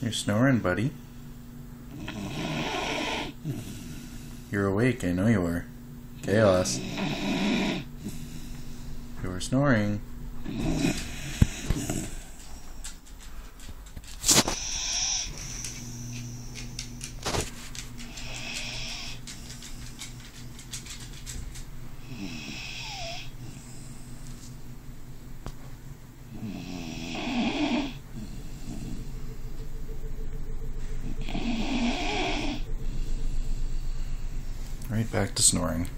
You're snoring, buddy. You're awake, I know you were. Chaos. You were snoring. Right back to snoring.